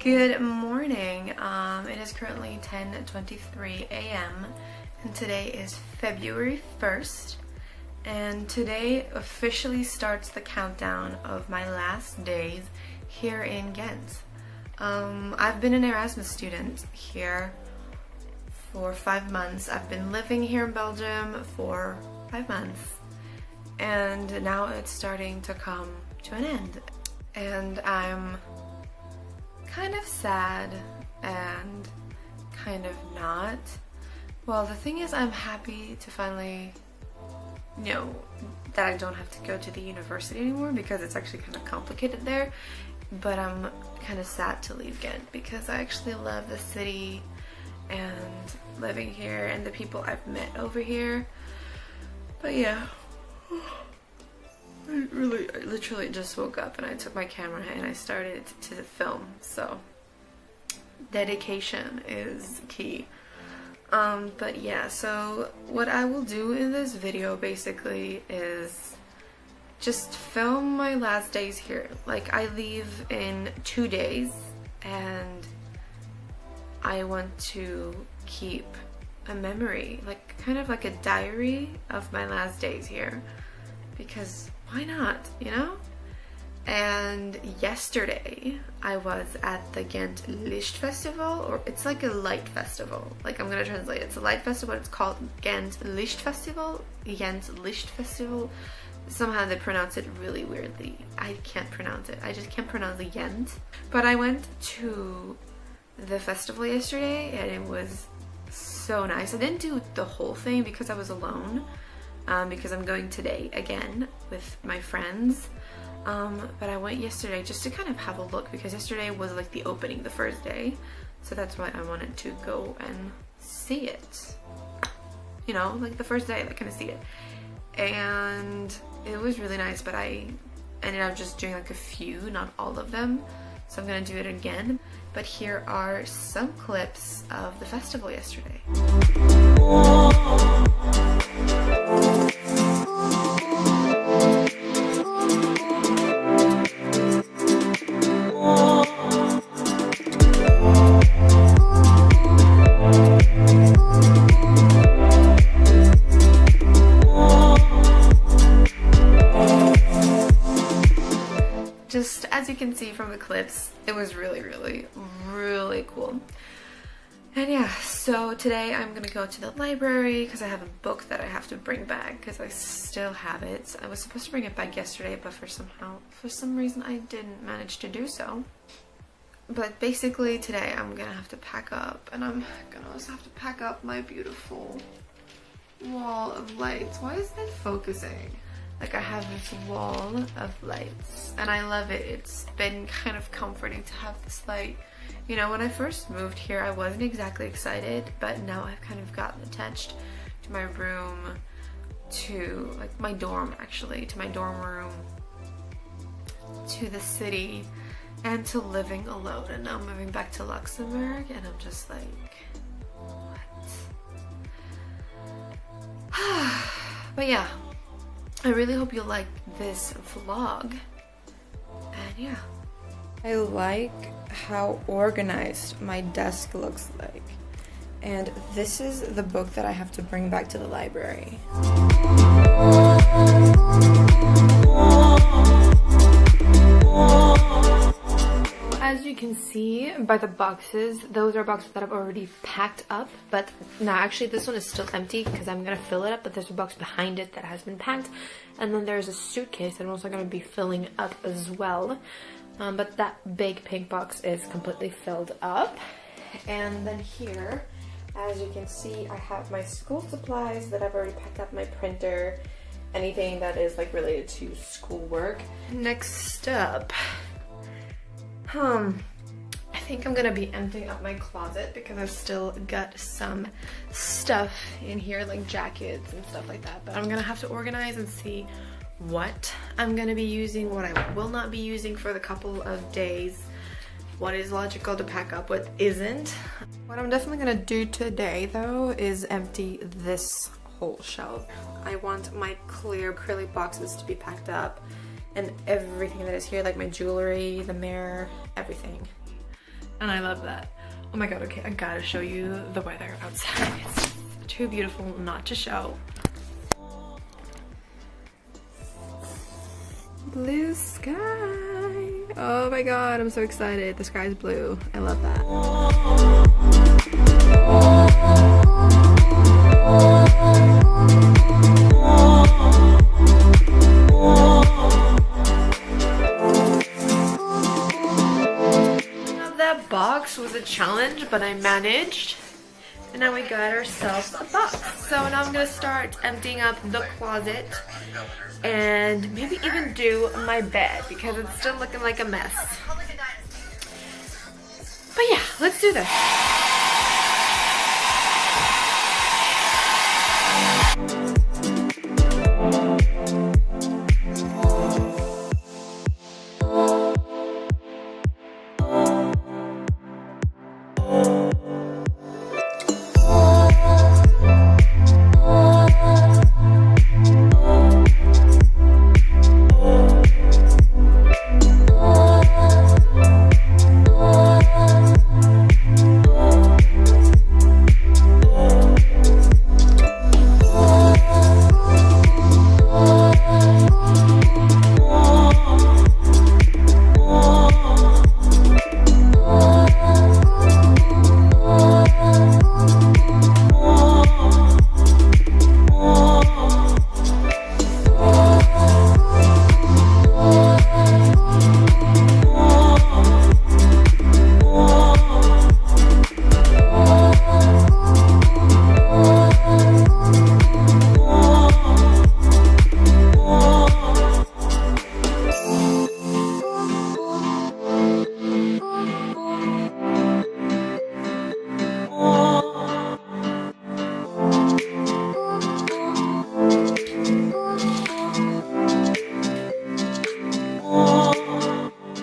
Good morning. It is currently 10:23 a.m. and today is February 1st, and today officially starts the countdown of my last days here in Ghent. I've been an Erasmus student here for 5 months. I've been living here in Belgium for 5 months, and now it's starting to come to an end, and I'm kind of sad and kind of not. Well, the thing is, I'm happy to finally know that I don't have to go to the university anymore because it's actually kind of complicated there, but I'm kind of sad to leave Ghent because I actually love the city and living here and the people I've met over here. But yeah, I literally just woke up and I took my camera and I started to film, so dedication is key. But yeah, so what I will do in this video basically is just film my last days here. Like, I leave in 2 days and I want to keep a memory, like kind of like a diary of my last days here, because why not, you know? And yesterday I was at the Ghent Licht Festival, or it's like a light festival. Like, I'm gonna translate it. It's a light festival. It's called Ghent Licht Festival. Ghent Licht Festival. Somehow they pronounce it really weirdly. I can't pronounce it. I just can't pronounce the Ghent. But I went to the festival yesterday and it was so nice. I didn't do the whole thing because I was alone. Because I'm going today again with my friends, but I went yesterday just to kind of have a look because yesterday was like the opening, the first day, so that's why I wanted to go and see it, you know, like the first day, like kind of see it, and it was really nice, but I ended up just doing like a few, not all of them, so I'm gonna do it again. But here are some clips of the festival yesterday. Just as you can see from the clips, it was really cool. And yeah, so today I'm gonna go to the library because I have a book that I have to bring back because I still have it. I was supposed to bring it back yesterday, but for some reason I didn't manage to do so. But basically today I'm gonna have to pack up, and I'm gonna also have to pack up my beautiful wall of lights. Why isn't it focusing? Like, I have this wall of lights and I love it. It's been kind of comforting to have this light. You know, when I first moved here I wasn't exactly excited, but now I've kind of gotten attached to my room, to like my dorm actually, to my dorm room, to the city, and to living alone. And now I'm moving back to Luxembourg and I'm just like, what? But yeah, I really hope you like this vlog, and yeah. I like how organized my desk looks like, and this is the book that I have to bring back to the library. As you can see by the boxes, those are boxes that I've already packed up, but now actually this one is still empty because I'm gonna fill it up, but there's a box behind it that has been packed, and then there's a suitcase that I'm also gonna be filling up as well, but that big pink box is completely filled up. And then here, as you can see, I have my school supplies that I've already packed up, my printer, anything that is like related to schoolwork. Next up, I think I'm gonna be emptying up my closet because I've still got some stuff in here, like jackets and stuff like that, but I'm gonna have to organize and see what I'm gonna be using, what I will not be using for the couple of days, what is logical to pack up, what isn't. What I'm definitely gonna do today though is empty this whole shelf. I want my clear acrylic boxes to be packed up, and everything that is here, like my jewelry, the mirror, everything. and I love that. Oh my god, okay, I gotta show you the weather outside. It's too beautiful not to show. Blue sky. Oh my god, I'm so excited. The sky's blue. I love that. That box was a challenge, but I managed. And now we got ourselves a box. So now I'm gonna start emptying up the closet and maybe even do my bed because it's still looking like a mess. But yeah, let's do this.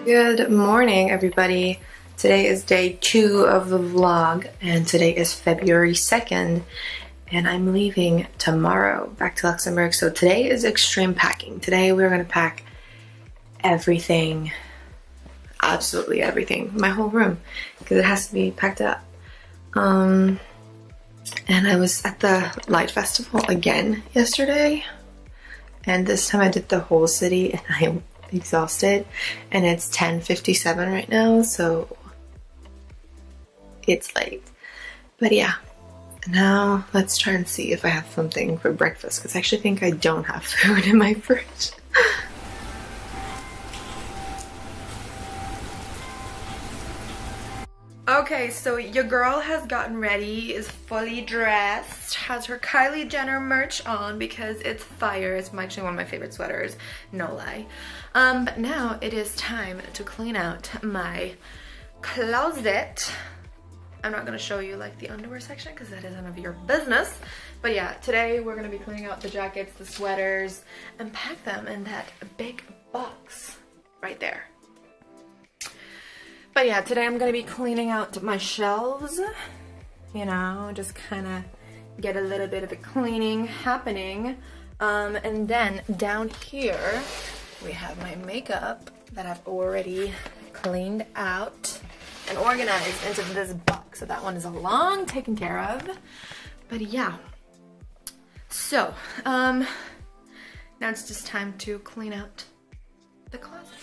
Good morning, everybody. Today is day 2 of the vlog, and today is February 2nd, and I'm leaving tomorrow back to Luxembourg. So today is extreme packing. Today we're gonna pack everything, absolutely everything, my whole room, because it has to be packed up. And I was at the Light Festival again yesterday, and this time I did the whole city, and I'm exhausted, and it's 10:57 right now, so it's late. But yeah, now let's try and see if I have something for breakfast, because I actually think I don't have food in my fridge. Okay, so your girl has gotten ready, is fully dressed, has her Kylie Jenner merch on because it's fire. It's actually one of my favorite sweaters, no lie. But now it is time to clean out my closet. I'm not gonna show you like the underwear section because that is none of your business. But yeah, today we're gonna be cleaning out the jackets, the sweaters, and pack them in that big box right there. But yeah, today I'm gonna be cleaning out my shelves, you know, just kind of get a little bit of a cleaning happening. And then down here, we have my makeup that I've already cleaned out and organized into this box. So that one is long taken care of. But yeah, so now it's just time to clean out the closet.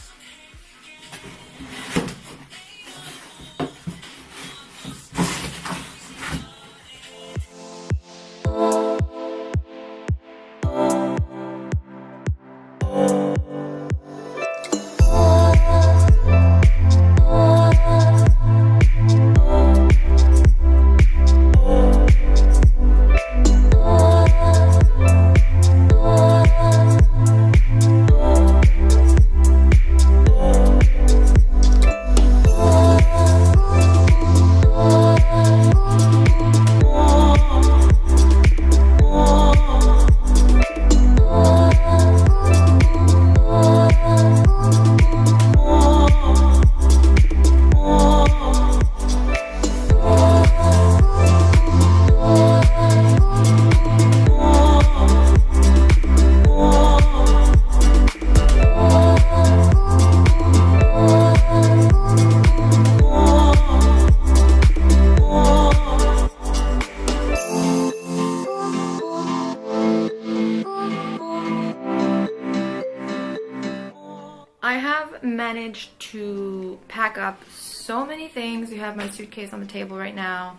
managed to pack up so many things. You have my suitcase on the table right now.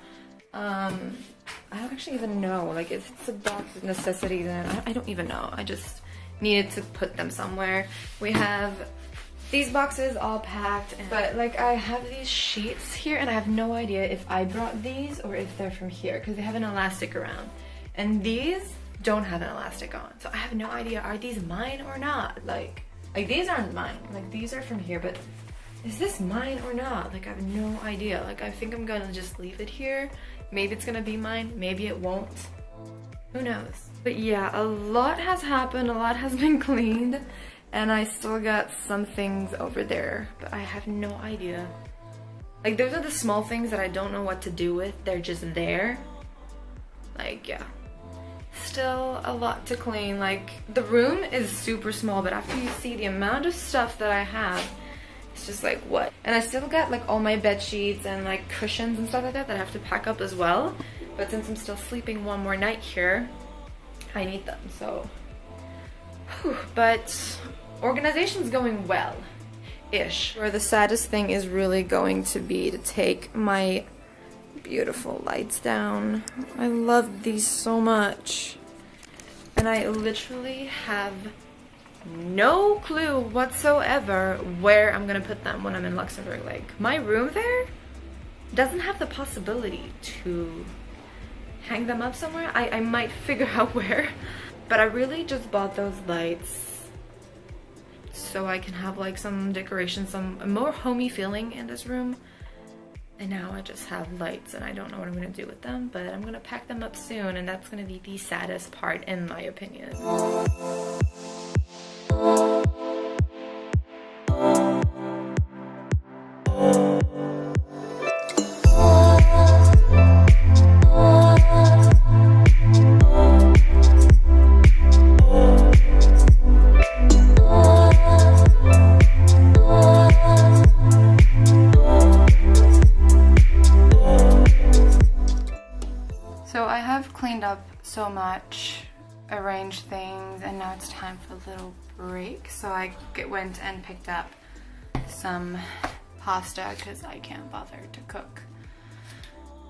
I don't actually even know, like if it's a box of necessities, and I don't even know. I just needed to put them somewhere. We have these boxes all packed, but like I have these sheets here and I have no idea if I brought these or if they're from here because they have an elastic around. And these don't have an elastic on. So I have no idea, are these mine or not? Like these aren't mine. Like these are from here, but is this mine or not? Like I have no idea. Like I think I'm gonna just leave it here. Maybe it's gonna be mine, maybe it won't. Who knows? But yeah, a lot has happened, a lot has been cleaned, and I still got some things over there, but I have no idea. Like those are the small things that I don't know what to do with. They're just there. Like yeah. Still a lot to clean. Like the room is super small, but after you see the amount of stuff that I have, it's just like what? And I still got like all my bed sheets and like cushions and stuff like that that I have to pack up as well. But since I'm still sleeping one more night here, I need them, so. Whew. But organization's going well-ish. Where the saddest thing is really going to be to take my beautiful lights down. I love these so much. And I literally have no clue whatsoever where I'm gonna put them when I'm in Luxembourg. Like my room there doesn't have the possibility to hang them up somewhere. I might figure out where, but I really just bought those lights so I can have like some decoration, some more homey feeling in this room. And now I just have lights and I don't know what I'm gonna do with them, but I'm gonna pack them up soon, and that's gonna be the saddest part in my opinion. So much, arranged things, and now it's time for a little break. So I went and picked up some pasta because I can't bother to cook,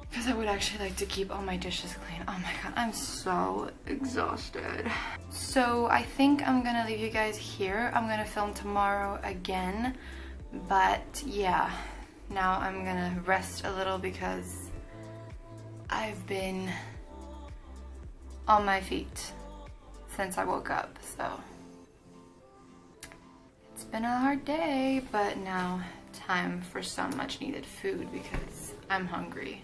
because I would actually like to keep all my dishes clean. Oh my god, I'm so exhausted. So I think I'm gonna leave you guys here. I'm gonna film tomorrow again, but yeah, now I'm gonna rest a little because I've been on my feet since I woke up, so it's been a hard day, but now time for some much needed food because I'm hungry.